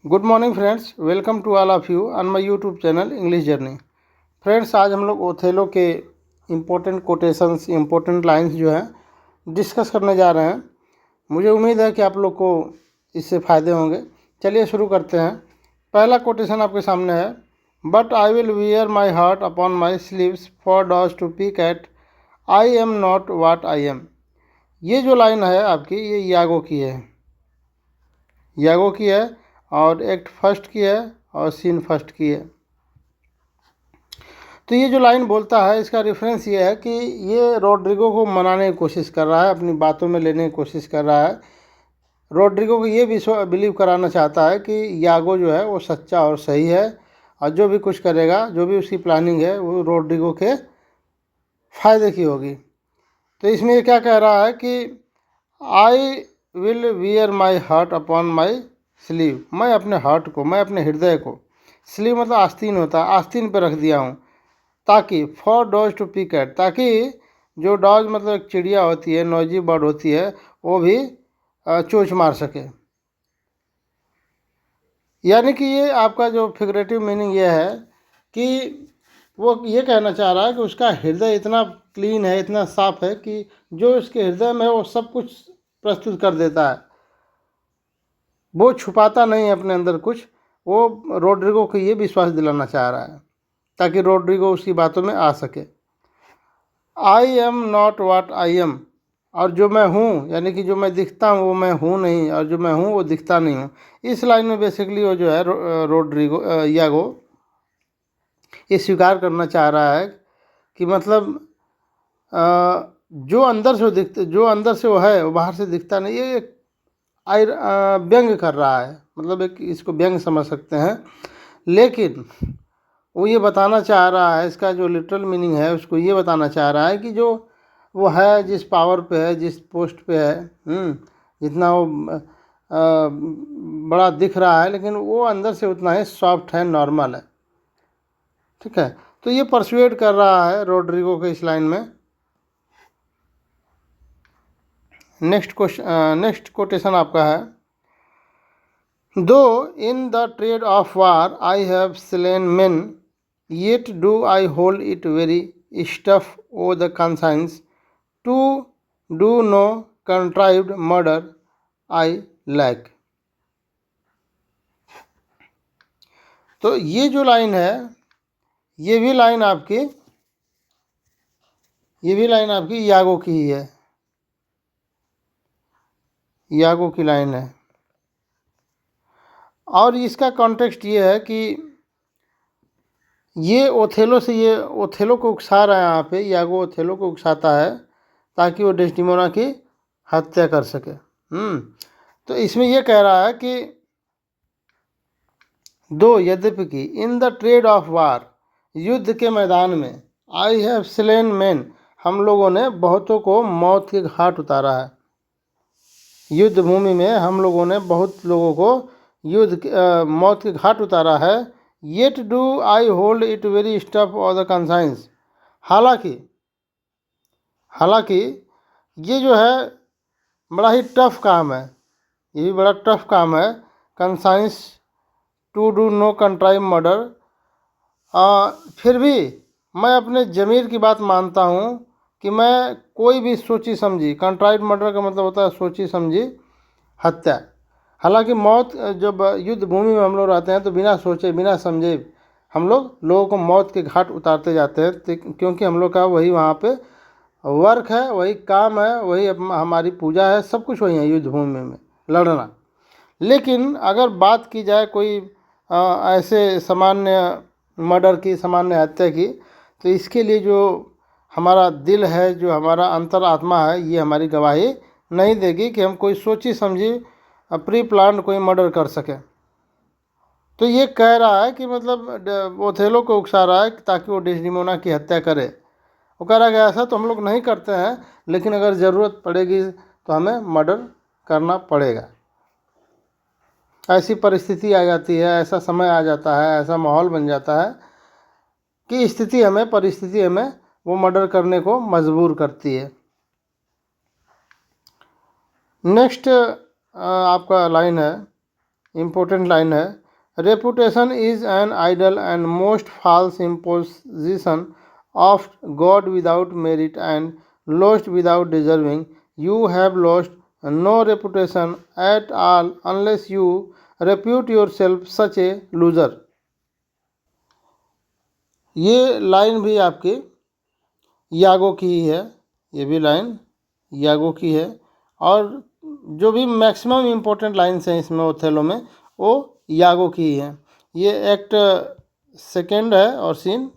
Good morning friends, welcome to all of you on my YouTube channel English journey. Friends, आज हम लोग Othello के important quotations, important lines जो हैं discuss करने जा रहे हैं। मुझे उम्मीद है कि आप लोग को इससे फ़ायदे होंगे। चलिए शुरू करते हैं। पहला कोटेशन आपके सामने है, but I will wear my heart upon my sleeves for dogs to pick at, I am not what I am. ये जो लाइन है आपकी, ये यागो की है और एक्ट फर्स्ट की है और सीन फर्स्ट की है। तो ये जो लाइन बोलता है, इसका रेफरेंस ये है कि ये रोड्रिगो को मनाने की कोशिश कर रहा है, अपनी बातों में लेने की कोशिश कर रहा है। रोड्रिगो को ये बिलीव कराना चाहता है कि यागो जो है वो सच्चा और सही है, और जो भी कुछ करेगा, जो भी उसकी प्लानिंग है, वो रोड्रिगो के फ़ायदे की होगी। तो इसमें ये क्या कह रहा है कि आई will wear my heart upon my sleeve. मैं अपने हार्ट को, मैं अपने हृदय को, स्लीव मतलब आस्तीन होता है, आस्तीन पर रख दिया हूँ, ताकि for daws to pick at, ताकि जो डॉज मतलब एक चिड़िया होती है, नॉइजी बर्ड होती है, वो भी चोंच मार सके। यानी कि ये आपका जो फिगरेटिव मीनिंग ये है कि वो ये कहना चाह रहा है कि उसका हृदय इतना क्लीन है, इतना साफ है कि जो उसके हृदय में है वो सब कुछ प्रस्तुत कर देता है, वो छुपाता नहीं है अपने अंदर कुछ। वो रोड्रिगो को ये विश्वास दिलाना चाह रहा है ताकि रोड्रिगो उसकी बातों में आ सके। I am not what I am, और जो मैं हूँ, यानी कि जो मैं दिखता हूँ वो मैं हूँ नहीं, और जो मैं हूँ वो दिखता नहीं हूँ। इस लाइन में बेसिकली वो जो है रोड्रिगो यागो ये स्वीकार करना चाह रहा है कि मतलब जो अंदर से वो दिखते, जो अंदर से वो है वो बाहर से दिखता नहीं। ये एक व्यंग कर रहा है, मतलब एक इसको व्यंग समझ सकते हैं, लेकिन वो ये बताना चाह रहा है, इसका जो लिटरल मीनिंग है उसको ये बताना चाह रहा है कि जो वो है, जिस पावर पे है, जिस पोस्ट पे है, जितना वो बड़ा दिख रहा है, लेकिन वो अंदर से उतना ही सॉफ्ट है, नॉर्मल है। ठीक है, तो ये परसुएड कर रहा है रोड्रिगो के इस लाइन में। नेक्स्ट कोटेशन आपका है, दो in the trade of war I have slain main, yet do I hold it very stuff o the conscience to do no contrived murder I lack। तो ये जो लाइन है, ये भी लाइन आपकी यागो की ही है, यागो की लाइन है। और इसका कॉन्टेक्स्ट ये है कि ये ओथेलो को उकसा रहा है यहाँ पे, यागो ओथेलो को उकसाता है ताकि वो डेस्टिमोना की हत्या कर सके। तो इसमें ये कह रहा है कि दो, यद्यपि कि in the trade of war, युद्ध के मैदान में, आई हैव स्लेन मैन, हम लोगों ने बहुतों को मौत के घाट उतारा है। युद्ध भूमि में हम लोगों ने बहुत लोगों को मौत के घाट उतारा है। Yet do I hold it very stuff of the conscience, हालांकि ये जो है बड़ा ही टफ काम है, ये भी बड़ा टफ काम है। Conscience to do no contrived murder, फिर भी मैं अपने ज़मीर की बात मानता हूँ कि मैं कोई भी सोची समझी, कंट्राइव मर्डर का मतलब होता है सोची समझी हत्या। हालांकि मौत, जब युद्ध भूमि में हम लोग रहते हैं तो बिना सोचे बिना समझे हम लोगों को मौत के घाट उतारते जाते हैं, क्योंकि हम लोग का वही वहाँ पे वर्क है, वही काम है, वही हमारी पूजा है, सब कुछ वही है युद्ध भूमि में लड़ना। लेकिन अगर बात की जाए कोई ऐसे सामान्य मर्डर की, सामान्य हत्या की, तो इसके लिए जो हमारा दिल है, जो हमारा अंतरात्मा है, ये हमारी गवाही नहीं देगी कि हम कोई सोची समझी प्री प्लान कोई मर्डर कर सके। तो ये कह रहा है कि मतलब ओथेलो को उकसा रहा है ताकि वो डेस्डिमोना की हत्या करे। वो कह रहा है कि ऐसा तो हम लोग नहीं करते हैं, लेकिन अगर ज़रूरत पड़ेगी तो हमें मर्डर करना पड़ेगा। ऐसी परिस्थिति आ जाती है, ऐसा समय आ जाता है, ऐसा माहौल बन जाता है कि परिस्थिति हमें वो मर्डर करने को मजबूर करती है। नेक्स्ट आपका लाइन है, इम्पोर्टेंट लाइन है, reputation is an idle and most false imposition of god without merit and lost without deserving. You have lost no reputation at all unless you repute yourself such a loser. ये line भी आपकी यागो की ही है, ये भी line यागो की है. और जो भी मैक्सिमम इम्पोर्टेंट लाइन्स हैं इसमें ओथेलो में, वो यागो की ही है. ये एक्ट सेकेंड है और सीन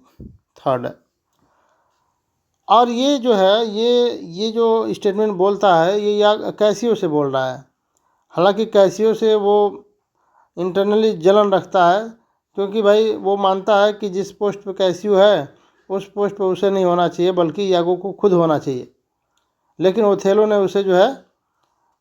थर्ड है. और ये जो है ये जो स्टेटमेंट बोलता है ये या कैसियो से बोल रहा है. हालांकि कैसियो से वो इंटरनली जलन रखता है, क्योंकि भाई वो मानता है कि जिस पोस्ट पे कैसियो है उस पोस्ट पे उसे नहीं होना चाहिए, बल्कि यागो को खुद होना चाहिए. लेकिन ओथेलो ने उसे जो है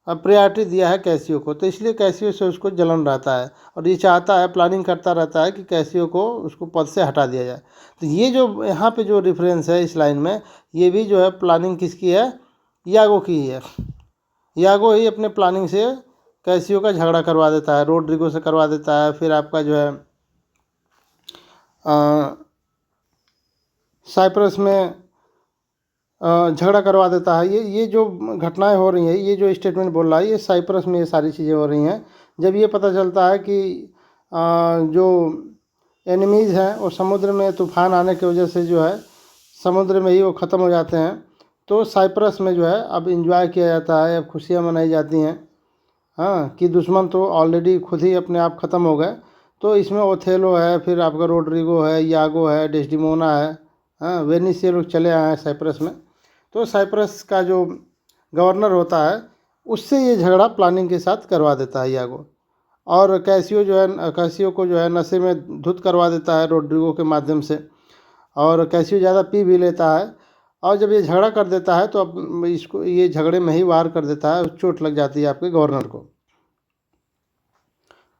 प्रायोरिटी दिया है कैसियो को, तो इसलिए कैसियो से उसको जलन रहता है और ये चाहता है, प्लानिंग करता रहता है कि कैसियो को उसको पद से हटा दिया जाए. तो ये जो यहाँ पे जो रेफरेंस है इस लाइन में, ये भी जो है प्लानिंग किसकी है, यागो की ही है. यागो ही अपने प्लानिंग से कैसियो का झगड़ा करवा देता है, रोड्रिगो से करवा देता है, फिर आपका जो है साइप्रस में झगड़ा करवा देता है. ये जो घटनाएं हो रही हैं, ये जो स्टेटमेंट बोल रहा है, ये साइप्रस में ये सारी चीज़ें हो रही हैं. जब ये पता चलता है कि जो एनिमीज़ हैं वो समुद्र में तूफान आने की वजह से जो है समुद्र में ही वो ख़त्म हो जाते हैं, तो साइप्रस में जो है अब इंजॉय किया जाता है, अब खुशियाँ मनाई जाती हैं. हाँ, कि दुश्मन तो ऑलरेडी खुद ही अपने आप ख़त्म हो गए. तो इसमें ओथेलो है, फिर आपका रोड्रिगो है, यागो है, डेस्डिमोना है, हाँ, वेनिस, ये लोग चले आए हैं साइप्रस में. तो साइप्रस का जो गवर्नर होता है उससे ये झगड़ा प्लानिंग के साथ करवा देता है यागो. और कैसियो को जो है नशे में धुत करवा देता है रोड्रिगो के माध्यम से. और कैसियो ज़्यादा पी भी लेता है, और जब ये झगड़ा कर देता है तो अब इसको ये झगड़े में ही वार कर देता है, चोट लग जाती है आपके गवर्नर को.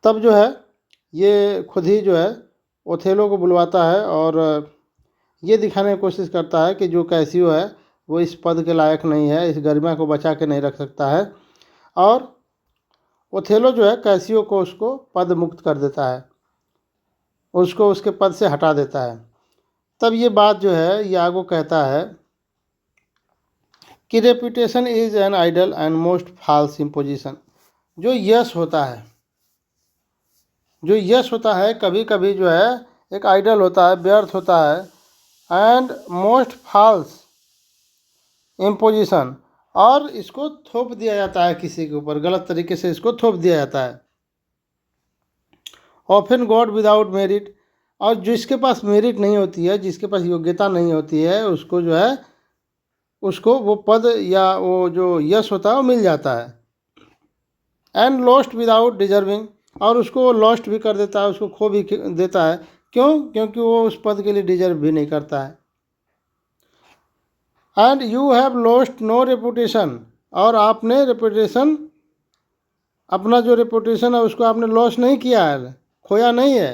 तब जो है ये खुद ही जो है ओथेलो को बुलवाता है और ये दिखाने की कोशिश करता है कि जो कैसियो है वो इस पद के लायक नहीं है, इस गरिमा को बचा के नहीं रख सकता है. और ओथेलो जो है कैसियो को उसको पद मुक्त कर देता है, उसको उसके पद से हटा देता है. तब ये बात जो है यागो कहता है कि reputation is an idle and most false imposition. जो यश होता है, जो यश होता है कभी कभी जो है एक आइडल होता है, व्यर्थ होता है, एंड मोस्ट फॉल्स इम्पोजिशन, और इसको थोप दिया जाता है किसी के ऊपर, गलत तरीके से इसको थोप दिया जाता है. ऑफन गॉड विदाउट मेरिट, और जिसके पास मेरिट नहीं होती है, जिसके पास योग्यता नहीं होती है, उसको जो है उसको वो पद या वो जो यश होता है वो मिल जाता है. एंड लॉस्ट विदाउट डिजर्विंग, और उसको वो लॉस्ट भी कर देता है, उसको खो भी देता है. क्यों? क्योंकि वो उस पद के लिए डिजर्व भी नहीं करता है. And you have lost no reputation, और आपने रेपुटेशन, अपना जो रेपुटेशन है उसको आपने लॉस नहीं किया है, खोया नहीं है.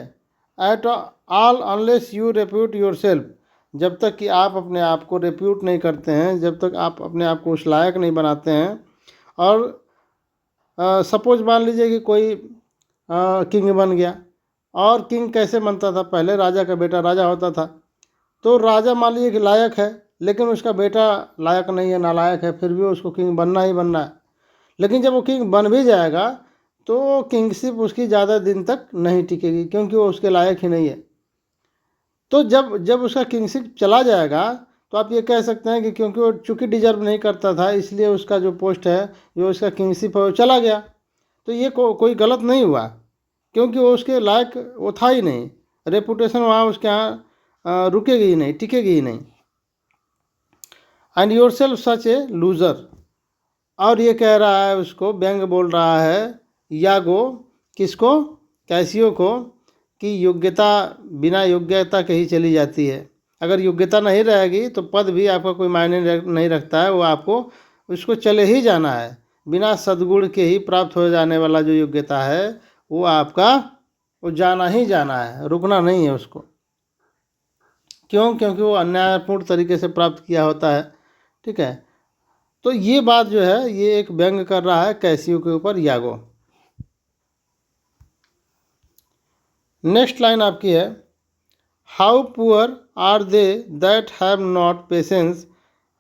Eight all unless you repute your self, जब तक कि आप अपने आप को रेप्यूट नहीं करते हैं, जब तक आप अपने आप को उस लायक नहीं बनाते हैं. और सपोज मान लीजिए कि कोई किंग बन गया, और किंग कैसे बनता था, पहले राजा का बेटा राजा होता था. तो राजा मान लीजिए कि लायक है, लेकिन उसका बेटा लायक नहीं है, नालायक है, फिर भी उसको किंग बनना ही बनना है. लेकिन जब वो किंग बन भी जाएगा तो किंगशिप उसकी ज़्यादा दिन तक नहीं टिकेगी, क्योंकि वो उसके लायक ही नहीं है. तो जब जब उसका किंगशिप चला जाएगा तो आप ये कह सकते हैं कि क्योंकि वो चूँकि डिजर्व नहीं करता था, इसलिए उसका जो पोस्ट है, जो उसका किंगशिप है, वो चला गया. तो ये कोई गलत नहीं हुआ, क्योंकि वो उसके लायक वो था ही नहीं. रेपुटेशन वहाँ उसके यहाँ रुकेगी ही नहीं, टिकेगी ही नहीं. And your self such A loser, और ये कह रहा है, उसको व्यंग बोल रहा है यागो, किसको, कैसियो को, कि योग्यता बिना योग्यता के ही चली जाती है. अगर योग्यता नहीं रहेगी तो पद भी आपका कोई मायने नहीं रखता है, वो आपको उसको चले ही जाना है. बिना सद्गुण के ही प्राप्त हो जाने वाला जो योग्यता है वो आपका वो जाना ही जाना है, रुकना नहीं है उसको. क्यों? क्योंकि वो अन्यायपूर्ण तरीके से प्राप्त किया होता है. ठीक है, तो ये बात जो है ये एक व्यंग कर रहा है कैसियो के ऊपर यागो. नेक्स्ट लाइन आपकी है, how poor are they that have not patience,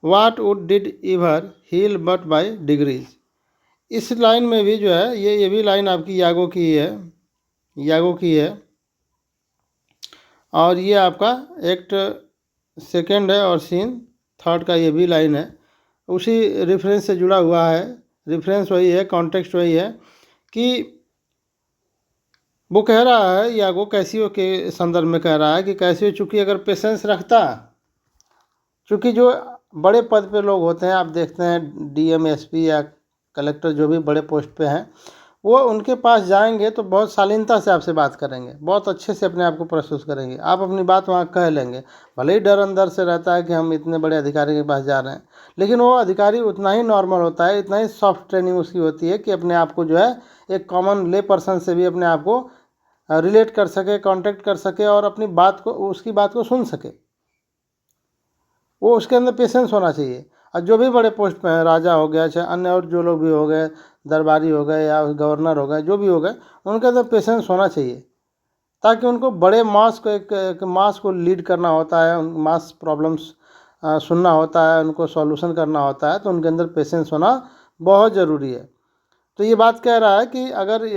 what would did ever heal but by degrees. इस लाइन में भी जो है ये भी लाइन आपकी यागो की है, यागो की है, और ये आपका एक्ट सेकेंड है और सीन थर्ड का ये भी लाइन है, उसी रेफरेंस से जुड़ा हुआ है। रेफरेंस वही है, कॉन्टेक्स्ट वही है कि वो कह रहा है, यागो कैसियो के संदर्भ में कह रहा है कि कैसियो चूँकि अगर पेशेंस रखता, चूँकि जो बड़े पद पे लोग होते हैं, आप देखते हैं डीएम एसपी या कलेक्टर जो भी बड़े पोस्ट पे हैं, वो उनके पास जाएंगे तो बहुत शालीनता से आपसे बात करेंगे, बहुत अच्छे से अपने आप को प्रस्तुत करेंगे, आप अपनी बात वहाँ कह लेंगे। भले ही डर अंदर से रहता है कि हम इतने बड़े अधिकारी के पास जा रहे हैं, लेकिन वो अधिकारी उतना ही नॉर्मल होता है, इतना ही सॉफ्ट ट्रेनिंग उसकी होती है कि अपने आप को जो है एक कॉमन ले पर्सन से भी अपने आप को रिलेट कर सके, कांटेक्ट कर सके और अपनी बात को, उसकी बात को सुन सके। वो उसके अंदर पेशेंस होना चाहिए। और जो भी बड़े पोस्ट पे हैं, राजा हो गया, चाहे अन्य और जो लोग भी हो गए, दरबारी हो गए या गवर्नर हो गए, जो भी हो गए, उनके अंदर पेशेंस होना चाहिए, ताकि उनको बड़े मास को एक मास को लीड करना होता है, उन मास प्रॉब्लम्स सुनना होता है, उनको सॉल्यूशन करना होता है, तो उनके अंदर पेशेंस होना बहुत ज़रूरी है। तो ये बात कह रहा है कि अगर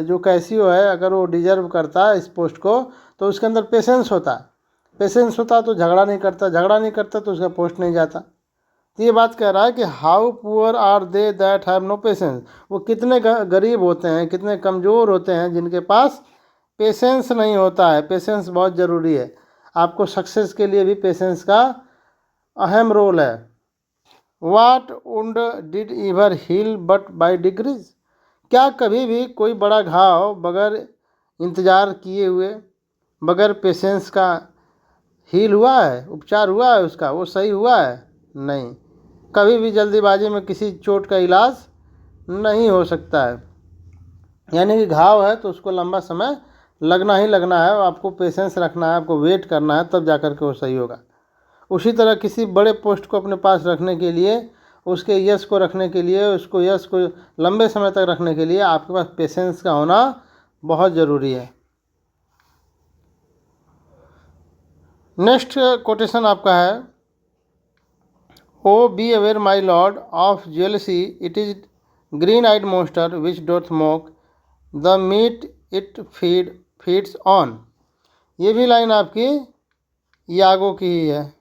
जो कैसियो है अगर वो डिजर्व करता है इस पोस्ट को, तो उसके अंदर पेशेंस होता, पेशेंस होता तो झगड़ा नहीं करता, झगड़ा नहीं करता तो उसका पोस्ट नहीं जाता। तो ये बात कह रहा है कि how poor are they that have no patience, वो कितने गरीब होते हैं, कितने कमज़ोर होते हैं जिनके पास पेशेंस नहीं होता है। पेशेंस बहुत ज़रूरी है, आपको सक्सेस के लिए भी पेशेंस का अहम रोल है। What would did ever heal but by degrees, क्या कभी भी कोई बड़ा घाव बगैर इंतज़ार किए हुए, बगैर पेशेंस का हील हुआ है, उपचार हुआ है उसका, वो सही हुआ है? नहीं, कभी भी जल्दीबाजी में किसी चोट का इलाज नहीं हो सकता है। यानी कि घाव है तो उसको लंबा समय लगना ही लगना है, आपको पेशेंस रखना है, आपको वेट करना है, तब जा कर के वो सही होगा। उसी तरह किसी बड़े पोस्ट को अपने पास रखने के लिए, उसके यश को रखने के लिए, उसको यश को लंबे समय तक रखने के लिए आपके पास पेशेंस का होना बहुत ज़रूरी है। नेक्स्ट कोटेशन आपका है, O be aware my lord of jealousy, it is green eyed monster which doth mock the meat it feeds on. ये भी लाइन आपकी यागो की ही है,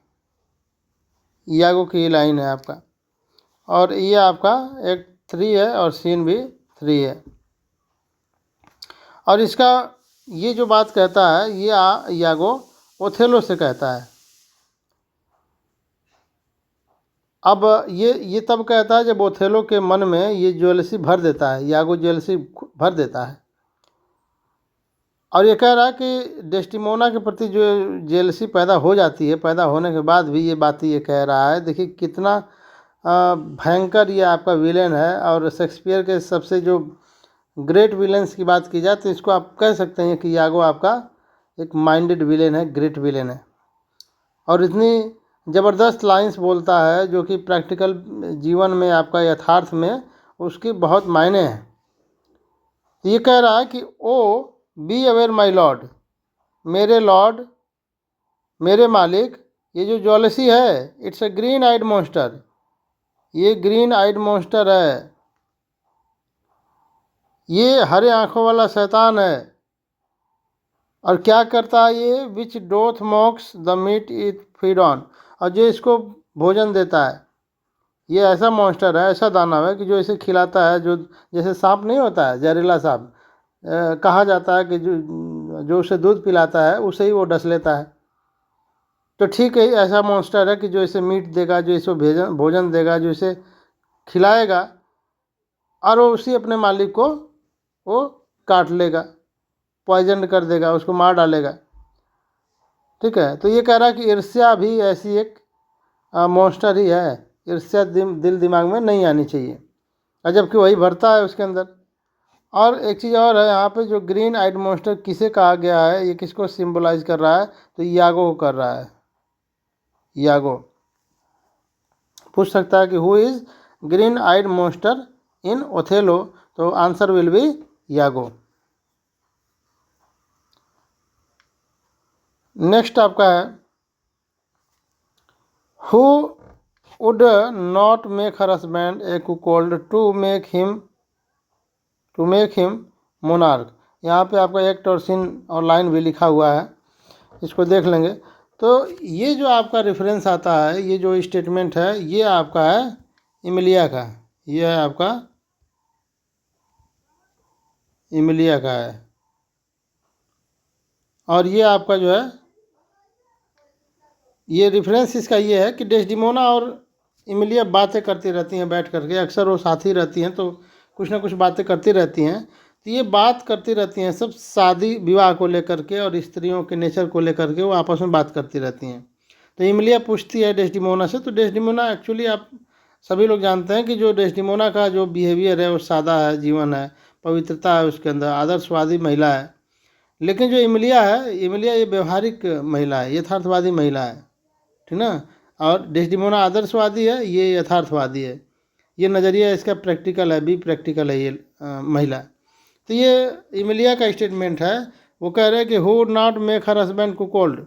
यागो की लाइन है आपका, और ये आपका एक 3 है और सीन भी 3 है। और इसका ये जो बात कहता है ये यागो ओथेलो से कहता है। अब ये तब कहता है जब ओथेलो के मन में ये ज्वेलसी भर देता है, यागो ज्वेलसी भर देता है, और ये कह रहा है कि डेस्टिमोना के प्रति जो जेलसी पैदा हो जाती है, पैदा होने के बाद भी ये बात ये कह रहा है। देखिए कितना भयंकर ये आपका विलेन है, और शेक्सपियर के सबसे जो ग्रेट विलेंस की बात की जाए तो इसको आप कह सकते हैं कि यागो आपका एक माइंडेड विलेन है, ग्रेट विलेन है, और इतनी ज़बरदस्त लाइंस बोलता है जो कि प्रैक्टिकल जीवन में, आपका यथार्थ में उसकी बहुत मायने हैं। ये कह रहा है कि O be aware my lord, मेरे लॉर्ड, मेरे मालिक, ये जो ज्वेलसी है it's a green eyed monster, ये ग्रीन आइड मॉन्स्टर है, ये हरे आंखों वाला शैतान है। और क्या करता है ये, which doth mocks the meat it feed on, और जो इसको भोजन देता है, ये ऐसा मॉन्स्टर है, ऐसा दानव है कि जो इसे खिलाता है, जो जैसे सांप नहीं होता है जहरीला सांप, कहा जाता है कि जो उसे दूध पिलाता है उसे ही वो डस लेता है। तो ठीक है, ऐसा मॉन्स्टर है कि जो इसे मीट देगा, जो इसे भोजन देगा, जो इसे खिलाएगा, और वो उसी अपने मालिक को वो काट लेगा, पॉइजन कर देगा, उसको मार डालेगा। ठीक है, तो ये कह रहा है कि ईर्ष्या भी ऐसी एक मॉन्स्टर ही है, ईर्ष्या दिल दिमाग में नहीं आनी चाहिए, और जबकि वही भरता है उसके अंदर। और एक चीज़ और है यहाँ पे, जो ग्रीन आइड मॉन्स्टर किसे कहा गया है, ये किसको सिंबलाइज कर रहा है, तो यागो को कर रहा है। यागो पूछ सकता है कि who is green eyed monster in Othello, तो answer will be Iago. Next आपका है who would not make her husband a cuckold to make him monarch. यहाँ पे आपका एक्ट और सीन और लाइन भी लिखा हुआ है, इसको देख लेंगे। तो ये जो आपका रेफरेंस आता है, ये जो स्टेटमेंट है, ये आपका है इमिलिया का, ये है आपका इमिलिया का है। और ये आपका जो है ये रेफरेंस इसका ये है कि डेस्डिमोना और इमिलिया बातें करती रहती हैं बैठ करके, अक्सर वो साथ ही रहती हैं तो कुछ ना कुछ बातें करती रहती हैं। तो ये बात करती रहती हैं सब शादी विवाह को लेकर के और स्त्रियों के नेचर को लेकर के वो आपस में बात करती रहती हैं। तो इमिलिया पूछती है डेस्डिमोना से, तो डेस्डिमोना एक्चुअली आप सभी लोग जानते हैं कि जो डेस्डिमोना का जो बिहेवियर है वो सादा है, जीवन है, पवित्रता है उसके अंदर, आदर्शवादी महिला है। लेकिन जो इमिलिया है, इमिलिया ये व्यवहारिक महिला है, यथार्थवादी महिला है, ठीक ना। और डेस्डिमोना आदर्शवादी है, ये यथार्थवादी है। ये नज़रिया इसका प्रैक्टिकल है, बी प्रैक्टिकल है ये महिला। तो ये इमिलिया का स्टेटमेंट है। वो कह रहे हैं कि who not make her husband cuckold,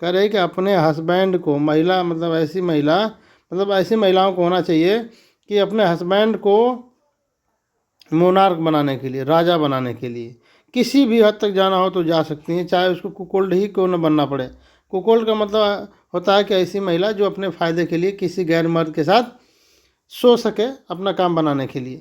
कह रहे हैं कि अपने हस्बैंड को, महिला मतलब ऐसी महिला, मतलब ऐसी महिलाओं को होना चाहिए कि अपने हस्बैंड को मोनार्क बनाने के लिए, राजा बनाने के लिए किसी भी हद तक जाना हो तो जा सकती हैं, चाहे उसको कुकोल्ड ही क्यों न बनना पड़े। कुकोल्ड का मतलब होता है कि ऐसी महिला जो अपने फ़ायदे के लिए किसी गैर मर्द के साथ सो सके अपना काम बनाने के लिए।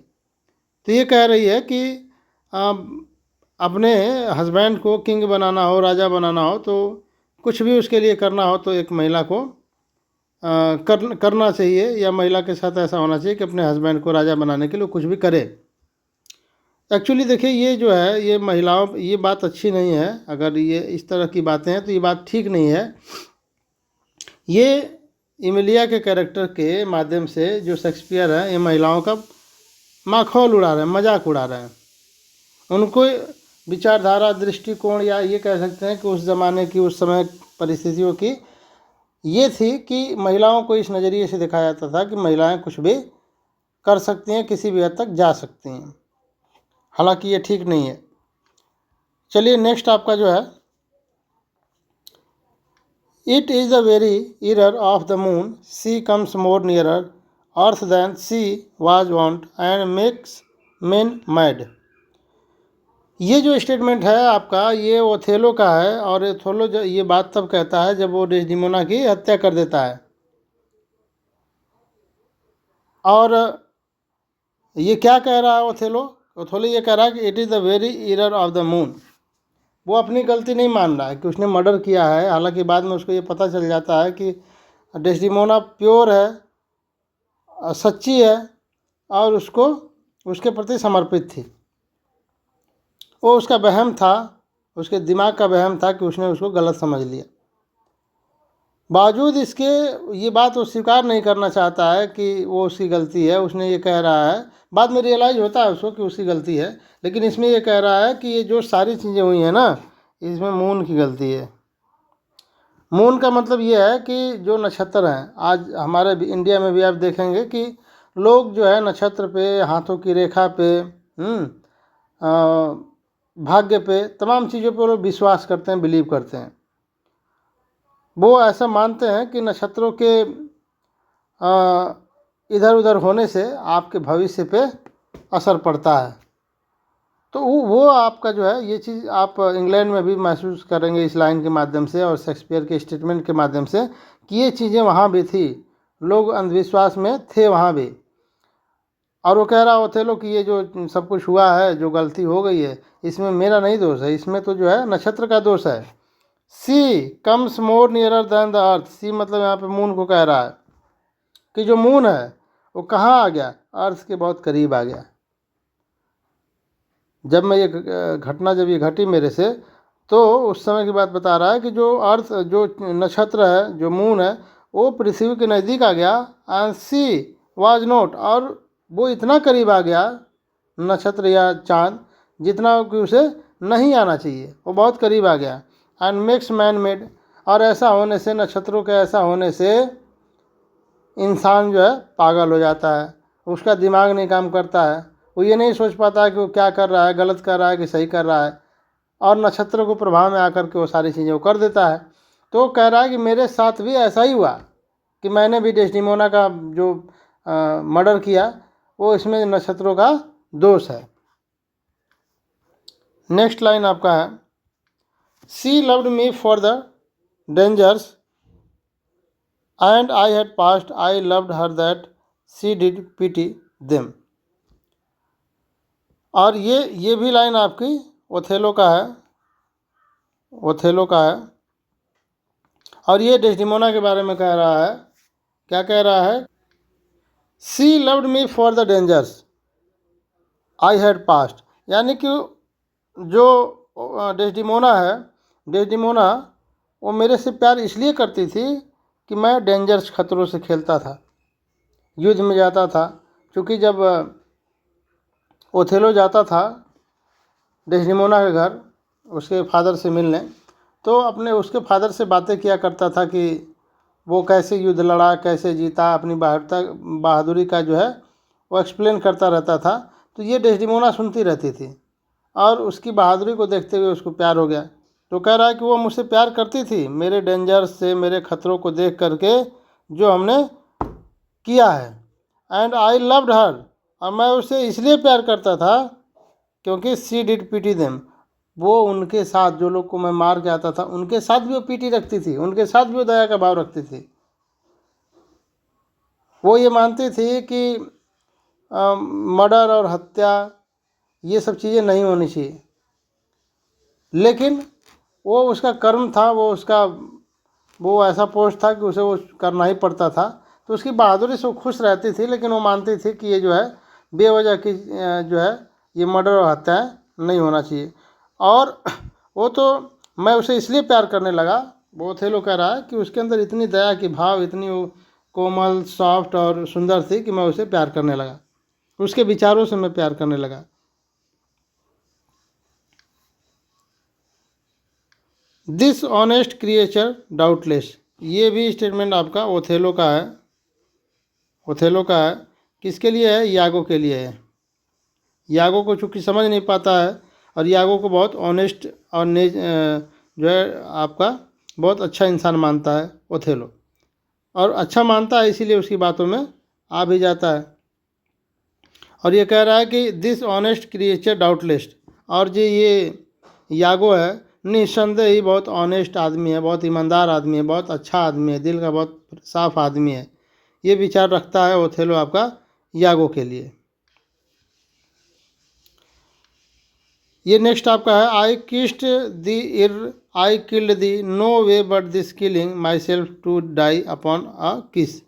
तो ये कह रही है कि अपने हस्बैंड को किंग बनाना हो, राजा बनाना हो, तो कुछ भी उसके लिए करना हो तो एक महिला को करना चाहिए, या महिला के साथ ऐसा होना चाहिए कि अपने हस्बैंड को राजा बनाने के लिए कुछ भी करे। एक्चुअली देखिए ये जो है ये महिलाओं, ये बात अच्छी नहीं है। अगर ये इस तरह की बातें हैं तो ये बात ठीक नहीं है। ये इमिलिया के कैरेक्टर के माध्यम से जो शेक्सपियर है ये महिलाओं का माखौल उड़ा रहे हैं, मजाक उड़ा रहे हैं। उनको विचारधारा, दृष्टिकोण, या ये कह सकते हैं कि उस ज़माने की, उस समय परिस्थितियों की ये थी कि महिलाओं को इस नज़रिए से देखा जाता था कि महिलाएं कुछ भी कर सकती हैं, किसी भी हद तक जा सकती हैं। हालांकि ये ठीक नहीं है। चलिए नेक्स्ट आपका जो है, it is the very error of the moon, she comes more nearer earth than she was wont and makes men mad. ये जो स्टेटमेंट है आपका ये ओथेलो का है। और ओथेलो जो ये बात तब कहता है जब वो डेस्डिमोना की हत्या कर देता है। और ये क्या कह रहा है ओथेलो? ओथेलो ये कह रहा है कि it is the very error of the moon. वो अपनी गलती नहीं मान रहा है कि उसने मर्डर किया है। हालांकि बाद में उसको ये पता चल जाता है कि डेस्डिमोना प्योर है, सच्ची है और उसको उसके प्रति समर्पित थी। वो उसका वहम था, उसके दिमाग का वहम था कि उसने उसको गलत समझ लिया। बावजूद इसके ये बात वो स्वीकार नहीं करना चाहता है कि वो उसकी गलती है। उसने ये कह रहा है, बाद में रियलाइज़ होता है उसको कि उसकी गलती है, लेकिन इसमें ये कह रहा है कि ये जो सारी चीज़ें हुई हैं ना, इसमें मून की गलती है। मून का मतलब ये है कि जो नक्षत्र हैं, आज हमारे इंडिया में भी आप देखेंगे कि लोग जो है नक्षत्र पे, हाथों की रेखा पे, भाग्य पे, तमाम चीज़ों पे वो लोग विश्वास करते हैं, बिलीव करते हैं। वो ऐसा मानते हैं कि नक्षत्रों के इधर उधर होने से आपके भविष्य पे असर पड़ता है। तो वो आपका जो है ये चीज़ आप इंग्लैंड में भी महसूस करेंगे इस लाइन के माध्यम से और शेक्सपियर के स्टेटमेंट के माध्यम से कि ये चीज़ें वहाँ भी थी, लोग अंधविश्वास में थे वहाँ भी। और वो कह रहा होते लोग कि ये जो सब कुछ हुआ है, जो गलती हो गई है, इसमें मेरा नहीं दोष है, इसमें तो जो है नक्षत्र का दोष है। She comes more nearer than the earth. She मतलब यहाँ पे मून को कह रहा है कि जो मून है वो कहाँ आ गया, अर्थ के बहुत करीब आ गया। जब मैं ये घटना जब ये घटी मेरे से, तो उस समय की बात बता रहा है कि जो अर्थ, जो नक्षत्र है, जो मून है, वो पृथ्वी के नज़दीक आ गया। एंड सी वाज नॉट, और वो इतना करीब आ गया, नक्षत्र या चाँद, जितना कि उसे नहीं आना चाहिए, वो बहुत करीब आ गया। एंड मेक्स मैन मेड, और ऐसा होने से, नक्षत्रों के ऐसा होने से इंसान जो है पागल हो जाता है, उसका दिमाग नहीं काम करता है, वो ये नहीं सोच पाता है कि वो क्या कर रहा है, गलत कर रहा है कि सही कर रहा है, और नक्षत्रों को प्रभाव में आकर के वो सारी चीज़ें वो कर देता है। तो कह रहा है कि मेरे साथ भी ऐसा ही हुआ कि मैंने भी डेस्टिमोना का जो मर्डर किया, वो इसमें नक्षत्रों का दोष है। नेक्स्ट लाइन आपका है, she loved me for the dangers and I had passed, I loved her that she did pity them. और ये भी लाइन आपकी ओथेलो का है, ओथेलो का है। और ये डेस्टिमोना के बारे में कह रहा है, क्या कह रहा है, she loved me for the dangers I had passed, यानी कि जो डेस्टिमोना है, डेस्टिमोना वो मेरे से प्यार इसलिए करती थी कि मैं डेंजर्स, खतरों से खेलता था, युद्ध में जाता था। क्योंकि जब ओथेलो जाता था डेस्टिमोना के घर उसके फादर से मिलने, तो अपने उसके फादर से बातें किया करता था कि वो कैसे युद्ध लड़ा, कैसे जीता, अपनी बहादुरी का जो है वो एक्सप्लेन करता रहता था। तो ये डेस्टिमोना सुनती रहती थी और उसकी बहादुरी को देखते हुए उसको प्यार हो गया। तो कह रहा है कि वो मुझसे प्यार करती थी मेरे डेंजर्स से, मेरे खतरों को देख करके जो हमने किया है। एंड आई लव्ड हर, और मैं उससे इसलिए प्यार करता था क्योंकि सी डिड पीटी देम, वो उनके साथ, जो लोग को मैं मार के आता था उनके साथ भी वो पीटी रखती थी, उनके साथ भी वो दया का भाव रखती थी। वो ये मानती थी कि मर्डर और हत्या ये सब चीज़ें नहीं होनी चाहिए, लेकिन वो उसका कर्म था, वो ऐसा पोस्ट था कि उसे वो करना ही पड़ता था। तो उसकी बहादुरी से वो खुश रहती थी, लेकिन वो मानती थी कि ये जो है बेवजह की जो है ये मर्डर और हत्याएँ नहीं होना चाहिए। और वो तो मैं उसे इसलिए प्यार करने लगा, वो ओथेलो कह रहा है कि उसके अंदर इतनी दया की भाव, इतनी वो कोमल, सॉफ्ट और सुंदर थी कि मैं उसे प्यार करने लगा, उसके विचारों से मैं प्यार करने लगा। दिस ऑनेस्ट क्रिएचर डाउटलेस, ये भी स्टेटमेंट आपका ओथेलो का है, ओथेलो का है। किसके लिए है? यागो के लिए है। यागो को चूँकि समझ नहीं पाता है, और यागो को बहुत ऑनेस्ट और जो है आपका बहुत अच्छा इंसान मानता है ओथेलो, और अच्छा मानता है इसीलिए उसकी बातों में आ भी जाता है। और ये कह रहा है कि दिस ऑनेस्ट क्रिएचर डाउटलेस, और जो ये यागो है निस्संदेह ही बहुत ऑनेस्ट आदमी है, बहुत ईमानदार आदमी है, बहुत अच्छा आदमी है, दिल का बहुत साफ आदमी है। ये विचार रखता है ओथेलो आपका यागो के लिए। ये नेक्स्ट आपका है, I kissed thee ere, I killed thee, no way but this killing myself to die upon a kiss.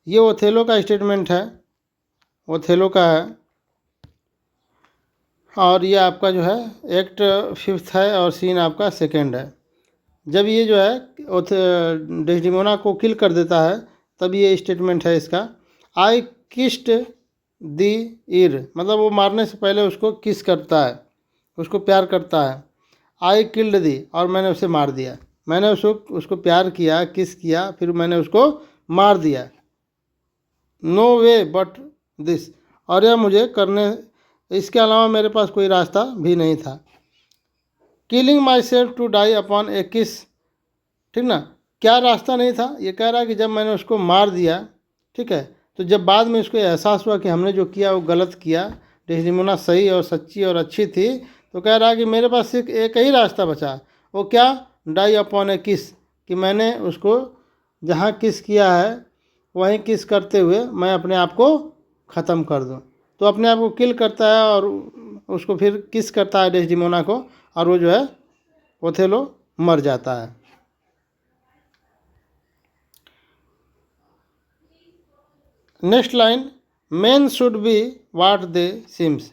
ये ओथेलो का स्टेटमेंट है, ओथेलो का है। और ये आपका जो है एक्ट 5 है और सीन आपका 2 है। जब ये जो है डेस्टिमोना को किल कर देता है तब ये स्टेटमेंट है इसका, आई किस्ड दी इर, मतलब वो मारने से पहले उसको किस करता है, उसको प्यार करता है। आई किल्ड दी, और मैंने उसे मार दिया, मैंने उसको प्यार किया, किस किया, फिर मैंने उसको मार दिया। नो वे बट दिस, और यह मुझे करने, इसके अलावा मेरे पास कोई रास्ता भी नहीं था। Killing myself to die upon a kiss, ठीक ना, क्या रास्ता नहीं था? ये कह रहा है कि जब मैंने उसको मार दिया, ठीक है, तो जब बाद में उसको एहसास हुआ कि हमने जो किया वो गलत किया, डेस्टिमोना सही और सच्ची और अच्छी थी, तो कह रहा है कि मेरे पास सिर्फ एक ही रास्ता बचा, वो क्या? डाई अपॉन ए किस, कि मैंने उसको जहाँ किस किया है वहीं किस करते हुए मैं अपने आप को ख़त्म कर दूँ। तो अपने आप को किल करता है और उसको फिर किस करता है डेस्टिमोना को, और वो जो है ओथेलो मर जाता है। Next line, men should be what they seems,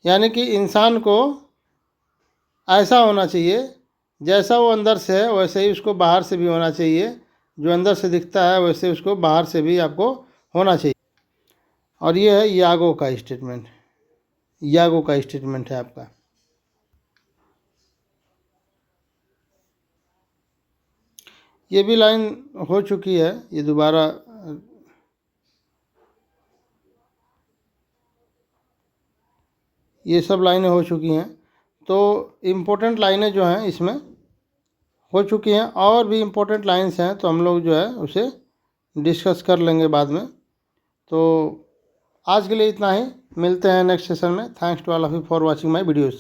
यानी कि इंसान को ऐसा होना चाहिए जैसा वो अंदर से है वैसे ही उसको बाहर से भी होना चाहिए, जो अंदर से दिखता है वैसे उसको बाहर से भी आपको होना चाहिए। और ये है यागो का स्टेटमेंट, यागो का स्टेटमेंट है आपका। ये भी लाइन हो चुकी है, ये दोबारा ये सब लाइनें हो चुकी हैं। तो इम्पोर्टेंट लाइनें जो हैं इसमें हो चुकी हैं, और भी इम्पोर्टेंट लाइंस हैं तो हम लोग जो है उसे डिस्कस कर लेंगे बाद में। तो आज के लिए इतना ही, मिलते हैं नेक्स्ट सेशन में। Thanks to all of you for watching my videos.